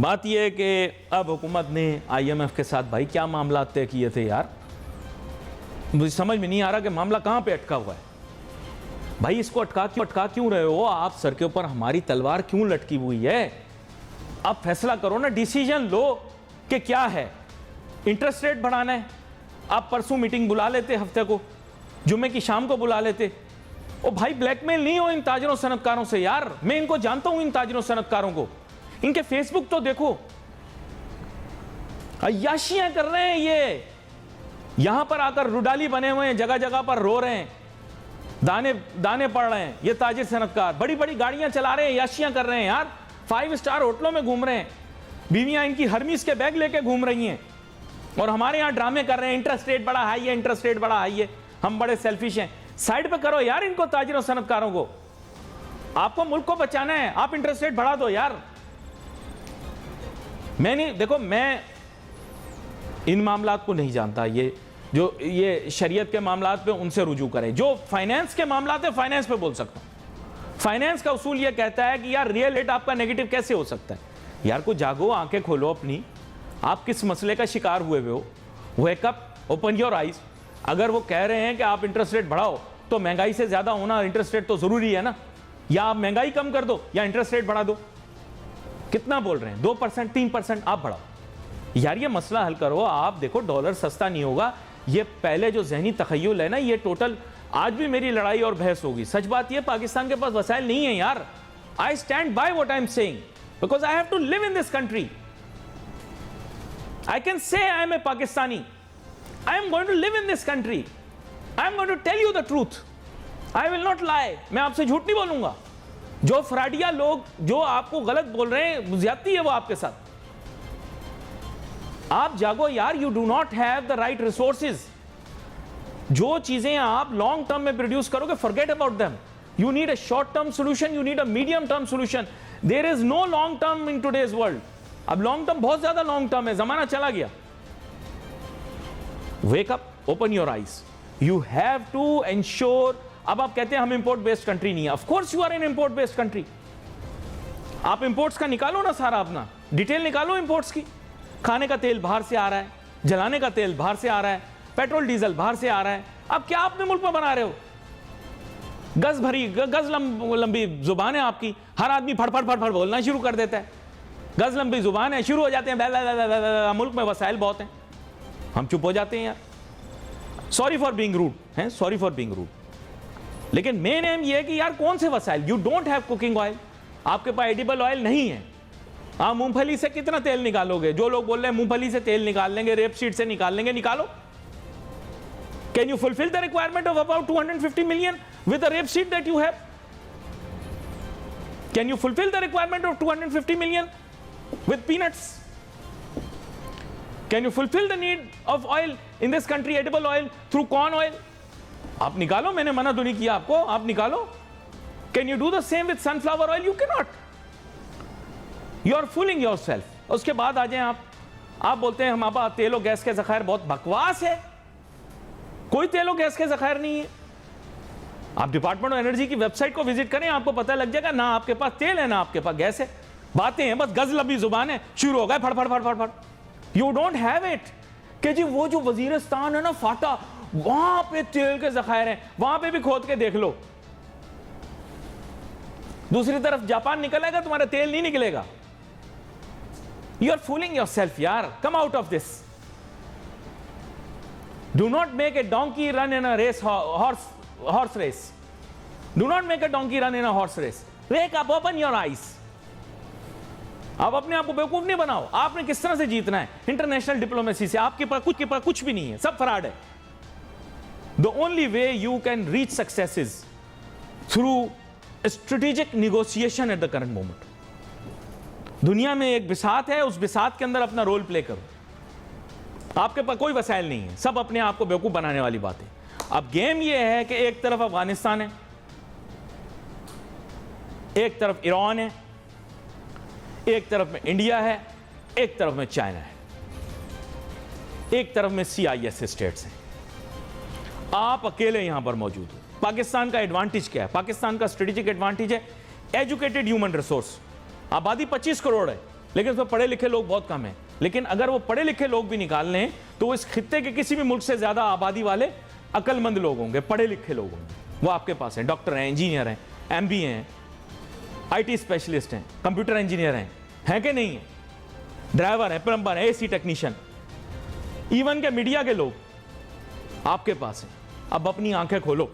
बात यह है कि अब हुकूमत ने IMF के साथ भाई क्या मामला तय किए थे यार, मुझे समझ में नहीं आ रहा कि मामला कहां पे अटका हुआ है। भाई इसको अटका क्यों रहे हो आप? सर के ऊपर हमारी तलवार क्यों लटकी हुई है? अब फैसला करो ना, डिसीजन लो कि क्या है। इंटरेस्ट रेट बढ़ाना है, आप परसों मीटिंग बुला लेते, हफ्ते को जुम्मे की शाम को बुला लेते। ओ भाई ब्लैकमेल नहीं हो इन ताजरों सनतकारों से यार, मैं इनको जानता हूं इन ताजरों सनतकारों को, इनके फेसबुक तो देखो, अय्याशियां कर रहे हैं ये, यहां पर आकर रुडाली बने हुए हैं, जगह जगह पर रो रहे हैं, दाने पड़ रहे हैं। ये ताजिर सनतकार बड़ी बड़ी गाड़ियां चला रहे हैं, अय्याशियां कर रहे हैं यार, 5 स्टार होटलों में घूम रहे हैं, बीवियां इनकी हर्मीस के बैग लेके घूम रही हैं, और हमारे यहां ड्रामे कर रहे हैं इंटरेस्ट रेट बड़ा हाई है, इंटरेस्ट रेट बड़ा हाई है, हम बड़े सेल्फिश हैं। साइड पे करो यार इनको, ताजिरों सनतकारों को। आपको मुल्क को बचाना है, आप इंटरेस्ट रेट बढ़ा दो यार। मैं नहीं, देखो मैं इन मामलात को नहीं जानता, ये शरीयत के मामलात पे उनसे रुजू करें। जो फाइनेंस के मामलात है फाइनेंस पे बोल सकता हूं। फाइनेंस का उसूल ये कहता है कि यार रियल रेट आपका नेगेटिव कैसे हो सकता है? यार को जागो, आंखें खोलो अपनी, आप किस मसले का शिकार हुए हो? Wake up, open your eyes. अगर वो कह रहे हैं कि आप इंटरेस्ट रेट बढ़ाओ तो महंगाई से ज्यादा होना इंटरेस्ट रेट तो जरूरी है ना, या आप महंगाई कम कर दो या इंटरेस्ट रेट बढ़ा दो। कितना बोल रहे हैं? 2%, 3% आप बढ़ाओ यार, ये मसला हल करो। आप देखो डॉलर सस्ता नहीं होगा, ये पहले जो जहनी तखय्युल है ना, ये टोटल आज भी मेरी लड़ाई और बहस होगी। सच बात ये, पाकिस्तान के पास वसाइल नहीं है यार। I stand by what I am saying because I have to live in this country. I can say I am a Pakistani. I am going to live in this country. I am going to tell you the truth. I will not lie. मैं आपसे झूठ नहीं बोलूंगा। जो फ्राडिया लोग जो आपको गलत बोल रहे हैं, ज्यादती है वो आपके साथ। आप जागो यार, you do not have the right resources. जो चीजें आप लॉन्ग टर्म में प्रोड्यूस करोगे, forget about them. You need a short term solution, you need a medium term solution. There is no long term in today's world. अब long term बहुत ज्यादा long term है, जमाना चला गया। Wake up, open your eyes, you have to ensure. अब आप कहते हैं हम इंपोर्ट बेस्ड कंट्री नहीं है, of course you are in import based country. आप इंपोर्ट्स का निकालो ना, सारा अपना डिटेल निकालो इंपोर्ट्स की। खाने का तेल बाहर से आ रहा है, जलाने का तेल बाहर से आ रहा है, पेट्रोल डीजल बाहर से आ रहा है। अब क्या अपने मुल्क में बना रहे हो? गज लंबी जुबान है आपकी, हर आदमी फड़फड़ फड़फड़ बोलना शुरू कर देता है। गज लंबी जुबान है, शुरू हो जाते हैं मुल्क में वसाइल बहुत हैं, हम चुप हो जाते हैं यार। सॉरी फॉर बीइंग रूड हैं, सॉरी फॉर बीइंग रूड। लेकिन मेन एम ये है कि यार कौन से वसाइल? You don't have cooking oil, आपके पास एडिबल ऑयल नहीं है। आप मूंगफली से कितना तेल निकालोगे? जो लोग बोल रहे हैं मूंगफली से तेल निकाल लेंगे, रेपसीड से निकाल लेंगे, निकालो। Can you fulfil the requirement of about 250 million with the rapeseed that you have? Can you fulfil the requirement of 250 million with peanuts? Can you fulfill the need of oil in this country, edible oil, through corn oil? आप निकालो, मैंने मना तो नहीं किया आपको, आप निकालो। Can you do the same with sunflower oil? You cannot. You are fooling yourself. उसके बाद आ जाएं आप बोलते हैं हमारे पास तेल और गैस के ज़खायर बहुत बकवास है। कोई तेल और गैस के ज़खायर नहीं है। आप डिपार्टमेंट ऑफ एनर्जी की वेबसाइट को विजिट करें, आपको पता लग जाएगा ना आपके पास तेल है ना आपके पास गैस है। बातें हैं बस, गज लंबी जुबान है, शुरू हो गए फड़फड़ फड़फड़ फड़। यू डोंट हैव इट कि जी वो जो वजीरिस्तान है ना फाटा, वहां पे तेल के ज़खायर हैं, वहां पे भी खोद के देख लो। दूसरी तरफ जापान निकलेगा, तुम्हारा तेल नहीं निकलेगा। यू आर फूलिंग योरसेल्फ यार, come out of this. Do not make a donkey run in a race, horse race. Do not make a donkey run in a horse race. Wake up, open your eyes. आप अपने आप को बेवकूफ नहीं बनाओ। आपने किस तरह से जीतना है? इंटरनेशनल डिप्लोमेसी से। आपके पास कुछ भी नहीं है, सब फ्रॉड है। The only way you can reach success is through strategic negotiation at the current moment. दुनिया में एक बिसात है, उस बिसात के अंदर अपना रोल प्ले करो। आपके पास कोई वसाइल नहीं है, सब अपने आप को बेवकूफ बनाने वाली बात है। अब गेम यह है कि एक तरफ अफगानिस्तान है, एक तरफ ईरान है, एक तरफ में इंडिया है, एक तरफ में चाइना है, एक तरफ में CIS स्टेट्स हैं। आप अकेले यहां पर मौजूद हो। पाकिस्तान का एडवांटेज क्या है? पाकिस्तान का स्ट्रेटेजिक एडवांटेज है एजुकेटेड ह्यूमन रिसोर्स। आबादी 25 करोड़ है, लेकिन उसमें पढ़े लिखे लोग बहुत कम हैं। लेकिन अगर वो पढ़े लिखे लोग भी निकाल लें तो वो इस खित्ते के किसी भी मुल्क से ज़्यादा आबादी वाले अक्लमंद लोग होंगे, पढ़े लिखे लोग होंगे, वो आपके पास हैं। डॉक्टर हैं, इंजीनियर हैं, MBA हैं, IT स्पेशलिस्ट हैं, कंप्यूटर इंजीनियर हैं कि नहीं है, ड्राइवर हैं, प्लम्बर हैं, AC टेक्नीशियन, इवन के मीडिया के लोग आपके पास हैं। अब अपनी आंखें खोलो,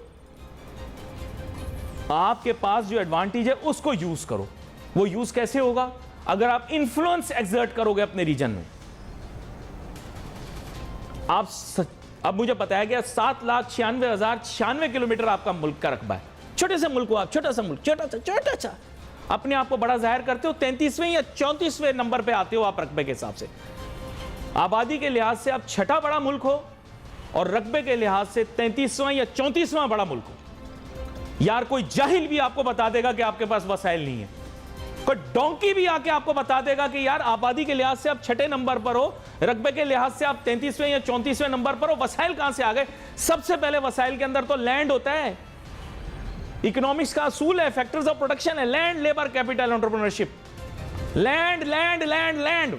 आपके पास जो एडवांटेज है उसको यूज करो। वो यूज कैसे होगा? अगर आप इन्फ्लुएंस एक्सर्ट करोगे अपने रीजन में। अब मुझे बताया गया 7,96,096 किलोमीटर आपका मुल्क का रकबा है। छोटे से मुल्क को आप, छोटा सा मुल्क, छोटा सा अपने आप को बड़ा जाहिर करते हो, 33वें या 34वें नंबर पे आते हो आप रकबे के हिसाब से। आबादी के लिहाज से आप छठा बड़ा मुल्क हो और रकबे के लिहाज से 33वां या 34वां बड़ा मुल्क हो। यार कोई जाहिल भी आपको बता देगा कि आपके पास वसाइल नहीं है, कोई डोंकी भी आके आपको बता देगा कि यार आबादी के लिहाज से आप छठे नंबर पर हो, रकबे के लिहाज से आप 33वें या 34वें नंबर पर हो। वसाइल कहां से आ गए? सबसे पहले वसाइल के अंदर तो लैंड होता है। इकोनॉमिक्स का असूल है, फैक्टर्स ऑफ प्रोडक्शन है, land, labour, capital, entrepreneurship. Land land land land.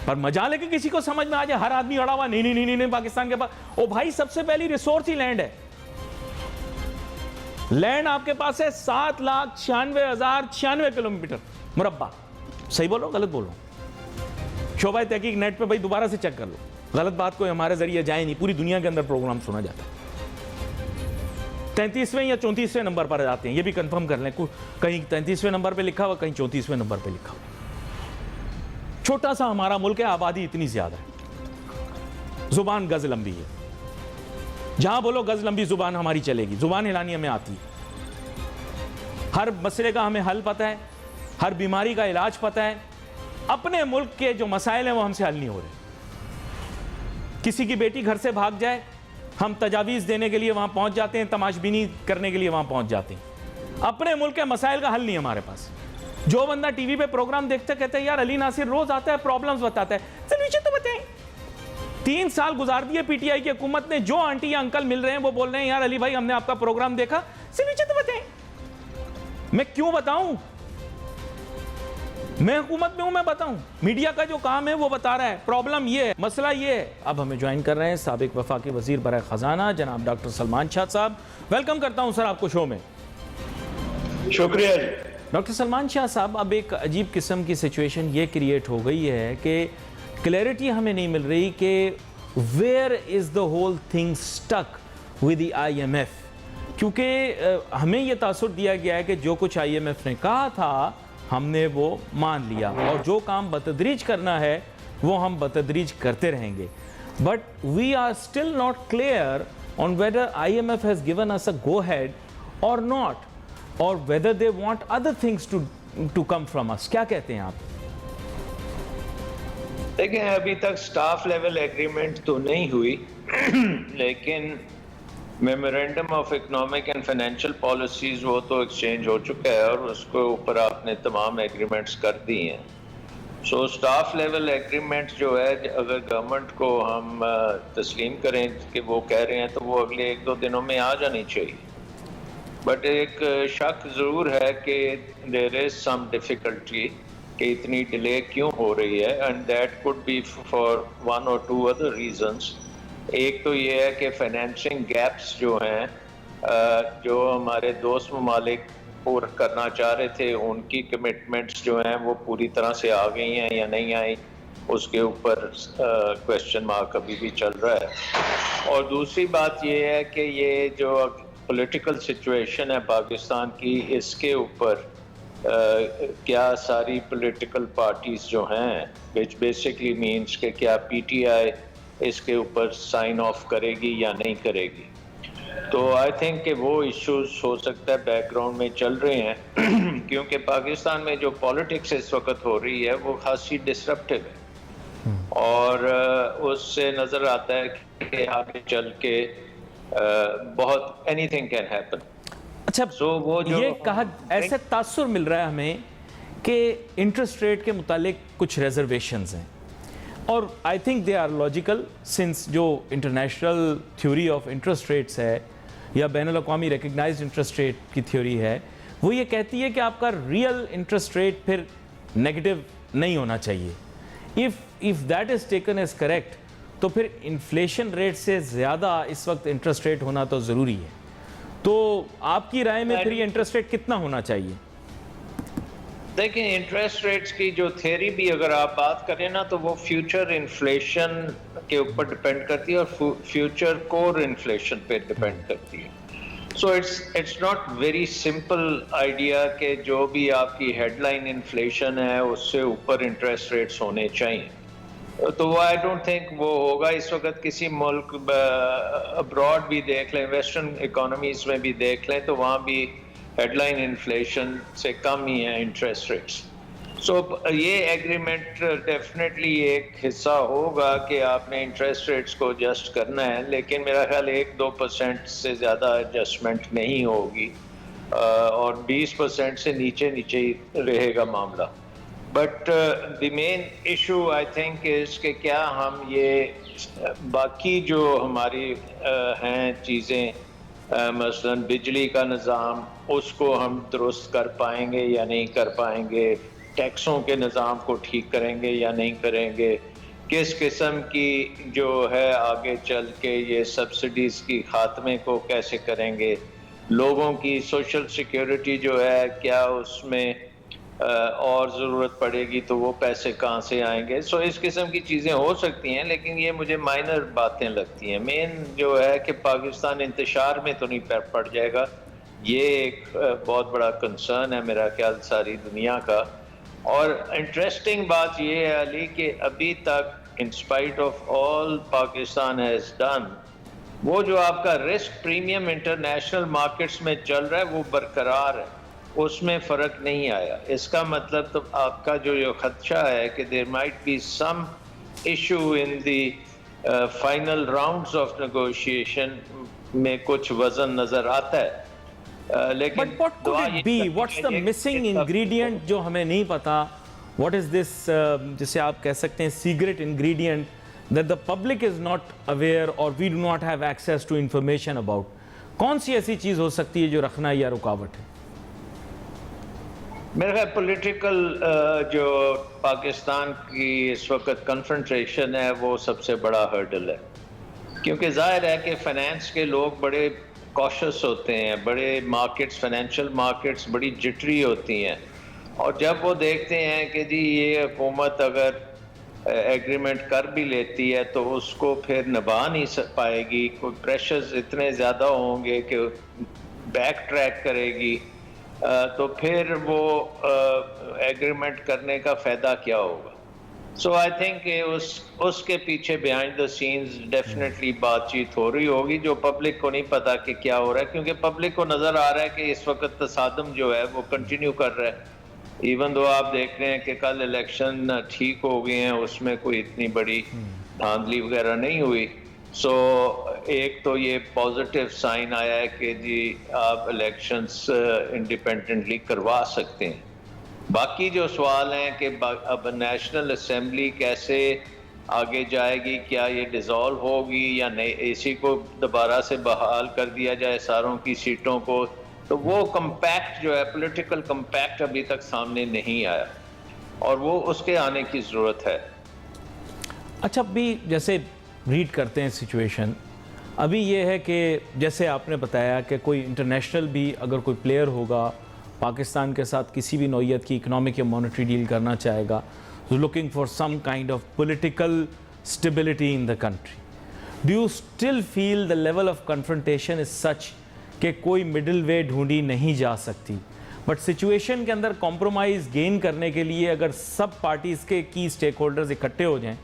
पर मजा लेके किसी को समझ में आ जाए, हर आदमी अड़ा हुआ, नहीं पाकिस्तान के पास, ओ भाई सबसे पहली रिसोर्स ही लैंड है। लैंड आपके पास है 7,96,096 किलोमीटर मुरब्बा। सही बोलो गलत बोलो? शोभा तहकीक नेट पे भाई दोबारा से चेक कर लो, गलत बात कोई हमारे जरिए जाए नहीं, पूरी दुनिया के अंदर प्रोग्राम सुना जाता है। 33वें या 34वें नंबर पर आते हैं, ये भी कंफर्म कर लें, कहीं 33वें नंबर पे लिखा हुआ, कहीं 34वें नंबर पे लिखा हुआ। छोटा सा हमारा मुल्क है, आबादी इतनी ज्यादा है, जुबान गज लंबी है, जहां बोलो गज लंबी जुबान हमारी चलेगी, जुबान हिलानी हमें आती है, हर मसले का हमें हल पता है, हर बीमारी का इलाज पता है। अपने मुल्क के जो मसाइल हैं वो हमसे हल नहीं हो रहे। किसी की बेटी घर से भाग जाए, हम तजावीज देने के लिए वहां पहुंच जाते हैं, तमाशबीनी करने के लिए वहां पहुंच जाते हैं। अपने मुल्क के मसाइल का हल नहीं हमारे पास। जो बंदा टीवी पे प्रोग्राम देखते कहते हैं यार अली नासिर रोज आता है, प्रॉब्लम्स बताता है, सोल्यूशन तो बताएं। 3 साल गुजार दिए पीटीआई की हुकूमत ने, जो आंटी या अंकल मिल रहे हैं वो बोल रहे हैं यार अली भाई हमने आपका प्रोग्राम देखा, सोल्यूशन तो बताएं। मैं क्यों बताऊं? मैं हुकूमत में हूं, मैं बताऊं? मीडिया का जो काम है वो बता रहा है, प्रॉब्लम ये है, मसला ये है। अब हमें ज्वाइन कर रहे हैं साबिक वफाकी वजीर बराए खजाना जनाब डॉक्टर सलमान शाह साहब। वेलकम करता हूं सर आपको शो में। शुक्रिया डॉक्टर सलमान शाह साहब, अब एक अजीब किस्म की सिचुएशन ये क्रिएट हो गई है कि क्लैरिटी हमें नहीं मिल रही कि where is the whole thing stuck with the IMF, क्योंकि हमें यह तासुर दिया गया है कि जो कुछ IMF ने कहा था हमने वो मान लिया और जो काम बतदरीज करना है वो हम बतदरीज करते रहेंगे। But we are still not clear on whether IMF has given us a go ahead और नॉट, और whether they want other things to come from us. क्या कहते हैं आप? देखिए, अभी तक स्टाफ लेवल एग्रीमेंट तो नहीं हुई लेकिन memorandum of economic and financial policies वो तो एक्सचेंज हो चुका है और उसके ऊपर आपने तमाम एग्रीमेंट्स कर दी हैं। सो स्टाफ लेवल एग्रीमेंट जो है, अगर गवर्नमेंट को हम तस्लीम करें कि वो कह रहे हैं तो वो अगले 1-2 दिनों में आ जानी चाहिए। बट एक शक ज़रूर है कि देयर इज़ सम डिफ़िकल्टी कि इतनी डिले क्यों हो रही है, and that could be for 1 or 2 other reasons. एक तो ये है कि फाइनेंसिंग गैप्स जो हैं, जो हमारे दोस्त ममालिक पूरा करना चाह रहे थे, उनकी कमिटमेंट्स जो हैं वो पूरी तरह से आ गई हैं या नहीं आई, उसके ऊपर क्वेश्चन मार्क अभी भी चल रहा है। और दूसरी बात ये है कि ये जो पॉलिटिकल सिचुएशन है पाकिस्तान की, इसके ऊपर क्या सारी पॉलिटिकल पार्टीज जो हैं, विच बेसिकली मीन्स कि क्या PTI इसके ऊपर साइन ऑफ करेगी या नहीं करेगी। तो आई थिंक कि वो इश्यूज हो सकता है बैकग्राउंड में चल रहे हैं क्योंकि पाकिस्तान में जो पॉलिटिक्स इस वक्त हो रही है वो खासी डिसरप्टिव है और उससे नज़र आता है कि आगे चल के बहुत एनीथिंग कैन हैपन। अच्छा, वो जो ये कहा ऐसे तासुर मिल रहा है हमें कि इंटरेस्ट रेट के मुतालिक कुछ रिजर्वेशंस हैं और I think they are logical, since जो international theory of interest rates है या बैनुल अक़वामी रिकग्नाइज्ड इंटरेस्ट रेट की थ्योरी है, वो ये कहती है कि आपका रियल इंटरेस्ट रेट फिर नेगेटिव नहीं होना चाहिए। If that is taken as correct, तो फिर इन्फ्लेशन रेट से ज़्यादा इस वक्त इंटरेस्ट रेट होना तो ज़रूरी है। तो आपकी राय में फिर ये इंटरेस्ट रेट कितना होना चाहिए? देखिए, इंटरेस्ट रेट्स की जो थ्योरी भी अगर आप बात करें ना, तो वो फ्यूचर इन्फ्लेशन के ऊपर डिपेंड करती है और फ्यूचर कोर इन्फ्लेशन पे डिपेंड करती है। So it's not very simple idea कि जो भी आपकी हेडलाइन इन्फ्लेशन है उससे ऊपर इंटरेस्ट रेट्स होने चाहिए, तो वो आई डोंट थिंक वो होगा इस वक्त। किसी मुल्क अब्रॉड भी देख लें, वेस्टर्न इकोनॉमीज में भी देख लें, तो वहाँ भी हेडलाइन इन्फ्लेशन से कम ही है इंटरेस्ट रेट्स। सो ये एग्रीमेंट डेफिनेटली एक हिस्सा होगा कि आपने इंटरेस्ट रेट्स को एडजस्ट करना है, लेकिन मेरा ख्याल 1-2% से ज़्यादा एडजस्टमेंट नहीं होगी और 20% से नीचे नीचे ही रहेगा मामला। But the main issue I think is कि क्या हम ये बाकी जो हमारी हैं चीज़ें, मसलन बिजली का निज़ाम, उसको हम दुरुस्त कर पाएंगे या नहीं कर पाएंगे, टैक्सों के निज़ाम को ठीक करेंगे या नहीं करेंगे, किस किस्म की जो है आगे चल के ये सब्सिडीज़ की खात्मे को कैसे करेंगे, लोगों की सोशल सिक्योरिटी जो है क्या उसमें और ज़रूरत पड़ेगी तो वो पैसे कहाँ से आएंगे। सो इस किस्म की चीज़ें हो सकती हैं, लेकिन ये मुझे माइनर बातें लगती हैं। मेन जो है कि पाकिस्तान इंतशार में तो नहीं पड़ जाएगा, ये एक बहुत बड़ा कंसर्न है मेरा ख्याल सारी दुनिया का। और इंटरेस्टिंग बात ये है अली कि अभी तक in spite of all Pakistan has done, वो जो आपका रिस्क प्रीमियम इंटरनेशनल मार्केट्स में चल रहा है वो बरकरार है, उसमें फ़र्क नहीं आया। इसका मतलब तो आपका जो खदशा है कि there might be some issue in the final rounds of negotiation में कुछ वजन नज़र आता है। लेकिन But what could it be? What's the missing ingredient जो हमें नहीं पता? What is this जिसे आप कह सकते हैं secret ingredient that the public is not aware or we do not have access to information about? कौन सी ऐसी चीज़ हो सकती है जो रखना या रुकावट है? मेरा ख्याल पॉलिटिकल जो पाकिस्तान की इस वक्त कन्फ्रंटेशन है वो सबसे बड़ा हर्डल है, क्योंकि जाहिर है कि फाइनेंस के लोग बड़े कॉशस होते हैं, बड़े मार्केट्स, फाइनेंशियल मार्केट्स बड़ी जिटरी होती हैं, और जब वो देखते हैं कि जी ये हुकूमत अगर एग्रीमेंट कर भी लेती है तो उसको फिर निभा नहीं पाएगी, कोई प्रेशर्स इतने ज़्यादा होंगे कि बैक ट्रैक करेगी, तो फिर वो एग्रीमेंट करने का फ़ायदा क्या होगा। सो आई थिंक उसके पीछे बिहाइंड द सीन्स डेफिनेटली बातचीत हो रही होगी जो पब्लिक को नहीं पता कि क्या हो रहा है, क्योंकि पब्लिक को नज़र आ रहा है कि इस वक्त तसादम जो है वो कंटिन्यू कर रहा है। इवन दो आप देख रहे हैं कि कल इलेक्शन ठीक हो गए हैं, उसमें कोई इतनी बड़ी धांधली वगैरह नहीं हुई। सो एक तो ये पॉजिटिव साइन आया है कि जी आप इलेक्शंस इंडिपेंडेंटली करवा सकते हैं। बाकी जो सवाल हैं कि अब नेशनल असेंबली कैसे आगे जाएगी, क्या ये डिज़ोल्व होगी या नहीं, इसी को दोबारा से बहाल कर दिया जाए सारों की सीटों को, तो वो कम्पैक्ट जो है पॉलिटिकल कम्पैक्ट अभी तक सामने नहीं आया और वो उसके आने की ज़रूरत है। अच्छा, अभी जैसे रीड करते हैं सिचुएशन, अभी ये है कि जैसे आपने बताया कि कोई इंटरनेशनल भी अगर कोई प्लेयर होगा पाकिस्तान के साथ किसी भी नौयत की इकोनॉमिक या मॉनेटरी डील करना चाहेगा, looking for some kind of political stability in the country, do you still feel the level of confrontation is such कि कोई मिडिल वे ढूंढी नहीं जा सकती, बट सिचुएशन के अंदर कॉम्प्रोमाइज़ गेन करने के लिए अगर सब पार्टीज़ के की स्टेक होल्डर्स इकट्ठे हो जाएं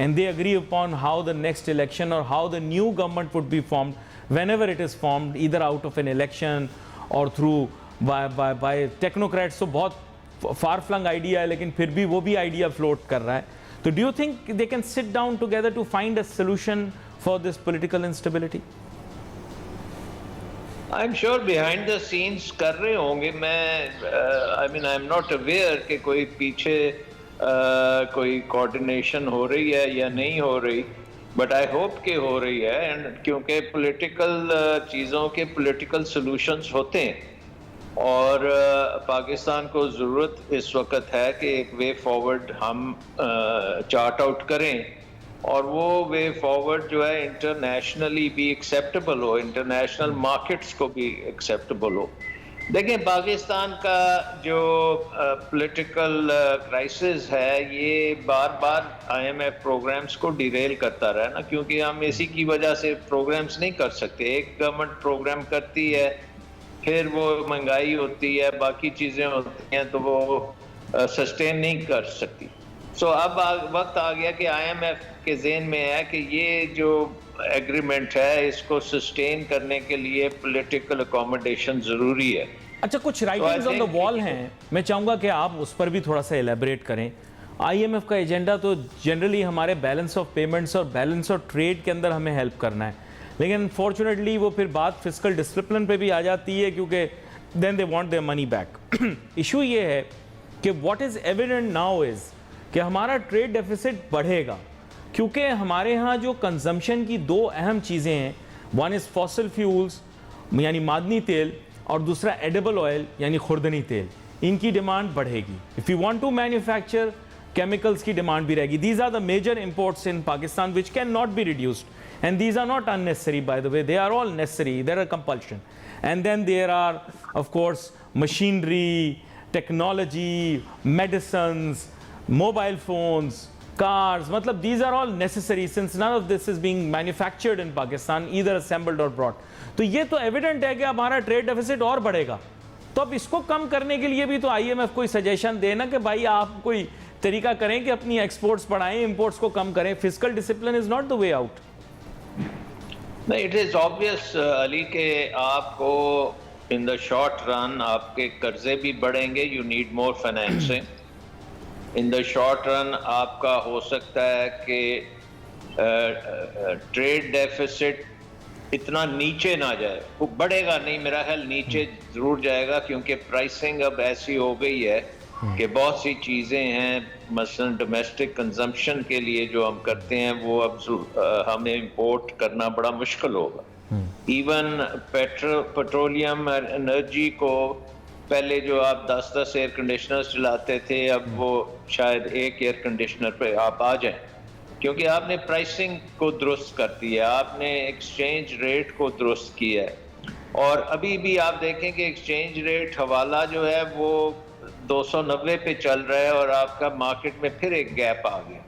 and they agree upon how the next election or how the new government would be formed whenever it is formed, either out of an election or through by technocrats, so बहुत far flung idea है लेकिन फिर भी वो भी idea float कर रहा है, तो do you think they can sit down together to find a solution for this political instability? I'm sure behind the scenes कर रहे होंगे। मैं I mean I'm not aware कि कोई पीछे कोई कोऑर्डिनेशन हो रही है या नहीं हो रही, बट आई होप कि हो रही है। एंड क्योंकि पॉलिटिकल चीज़ों के पॉलिटिकल सॉल्यूशंस होते हैं, और पाकिस्तान को ज़रूरत इस वक्त है कि एक वे फॉरवर्ड हम चार्ट आउट करें, और वो वे फॉरवर्ड जो है इंटरनेशनली भी एक्सेप्टेबल हो, इंटरनेशनल मार्केट्स को भी एक्सेप्टेबल हो। देखिए, पाकिस्तान का जो पॉलिटिकल क्राइसिस है, ये बार बार IMF प्रोग्राम्स को डिरेल करता रहा ना, क्योंकि हम इसी की वजह से प्रोग्राम्स नहीं कर सकते। एक गवर्नमेंट प्रोग्राम करती है, फिर वो महंगाई होती है, बाकी चीज़ें होती हैं, तो वो सस्टेन नहीं कर सकती। सो अब वक्त आ गया कि IMF के ज़हन में है कि ये जो एग्रीमेंट है, इसको सस्टेन करने के लिए पॉलिटिकल अकोमोडेशन ज़रूरी है। अच्छा, कुछ राइटिंग्स ऑन द वॉल हैं, मैं चाहूँगा कि आप उस पर भी थोड़ा सा एलेबरेट करें। IMF का एजेंडा तो जनरली हमारे बैलेंस ऑफ पेमेंट्स और बैलेंस ऑफ ट्रेड के अंदर हमें हेल्प करना है, लेकिन अनफॉर्चुनेटली वो फिर बात फिस्कल डिसिप्लिन पे भी आ जाती है, क्योंकि then they want their money back. Issue ये है कि what is evident now is कि हमारा ट्रेड डेफिसिट बढ़ेगा, क्योंकि हमारे यहाँ जो कंजम्पशन की दो अहम चीज़ें हैं, वन इज़ फॉसिल फ्यूल्स यानी मादनी तेल, और दूसरा एडिबल ऑयल यानी खुर्दनी तेल, इनकी डिमांड बढ़ेगी। If you want to manufacture, chemicals की डिमांड भी रहेगी। These are the major imports in Pakistan which can not be reduced, and these are not unnecessary, by the way, they are all necessary, there are compulsion. And then there are of course machinery, technology, medicines, mobile phones, cars, matlab these are all necessary, since none of this is being manufactured in Pakistan, either assembled or brought. तो ये तो evident है कि हमारा trade deficit और बढ़ेगा। तो अब इसको कम करने के लिए भी तो IMF कोई सजेशन देना कि भाई आप कोई तरीका करें कि अपनी एक्सपोर्ट्स बढ़ाएं, इंपोर्ट्स को कम करें। Fiscal discipline is not the way out. नहीं, इट इज़ ऑब्वियस अली के आपको इन द शॉर्ट रन आपके कर्जे भी बढ़ेंगे, you need more financing. In the short run आपका हो सकता है कि ट्रेड डेफिसिट इतना नीचे ना जाए, वो बढ़ेगा नहीं, मेरा ख्याल नीचे ज़रूर जाएगा, क्योंकि प्राइसिंग अब ऐसी हो गई है कि बहुत सी चीज़ें हैं, मसलन डोमेस्टिक कंजम्पशन के लिए जो हम करते हैं वो अब हमें इंपोर्ट करना बड़ा मुश्किल होगा। इवन पेट्रोलियम एनर्जी को पहले जो आप 10-10 एयर कंडीशनर्स चलाते थे, अब वो शायद एक एयर कंडीशनर पे आप आ जाएं, क्योंकि आपने प्राइसिंग को दुरुस्त कर दिया, आपने एक्सचेंज रेट को दुरुस्त किया है। और अभी भी आप देखें कि एक्सचेंज रेट हवाला जो है वो 290 पे चल रहा है, और आपका मार्केट में फिर एक गैप आ गया।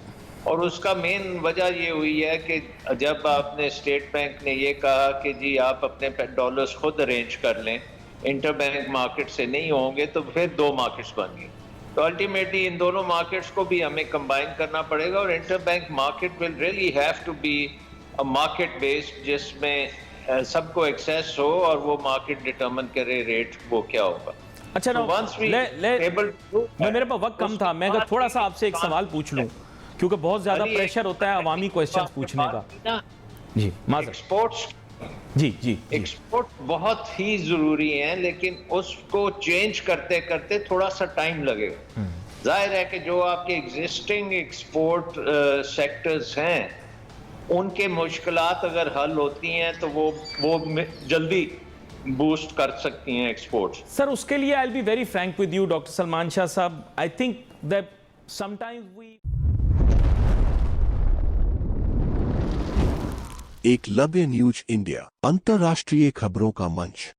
और उसका मेन वजह ये हुई है कि जब आपने स्टेट बैंक ने ये कहा कि जी आप अपने डॉलर्स खुद अरेंज कर लें, इंटरबैंक मार्केट से नहीं होंगे, तो फिर दो मार्केट्स बन गए। तो अल्टीमेटली इन दोनों मार्केट्स को भी हमें कंबाइन करना पड़ेगा, और interbank market will really have to be a market based, जिसमें सबको एक्सेस हो और वो मार्केट डिटरमिन करे रेट वो क्या होगा। अच्छा, मेरे पास वक्त कम था, मैं थोड़ा सा आपसे एक सवाल पूछ लूं, क्योंकि बहुत ज्यादा प्रेशर होता है अवामी क्वेश्चंस पूछने का। जी एक्सपोर्ट्स, जी एक्सपोर्ट बहुत ही जरूरी है, लेकिन उसको चेंज करते करते थोड़ा सा टाइम लगेगा। जाहिर है कि जो आपके एग्जिस्टिंग एक्सपोर्ट सेक्टर्स हैं, उनके मुश्किलात अगर हल होती हैं तो वो जल्दी बूस्ट कर सकती हैं एक्सपोर्ट्स। सर, उसके लिए I will be very frank with you doctor Salman Shah साहब, I think that sometimes we Eklavya news India, अंतर्राष्ट्रीय खबरों का मंच।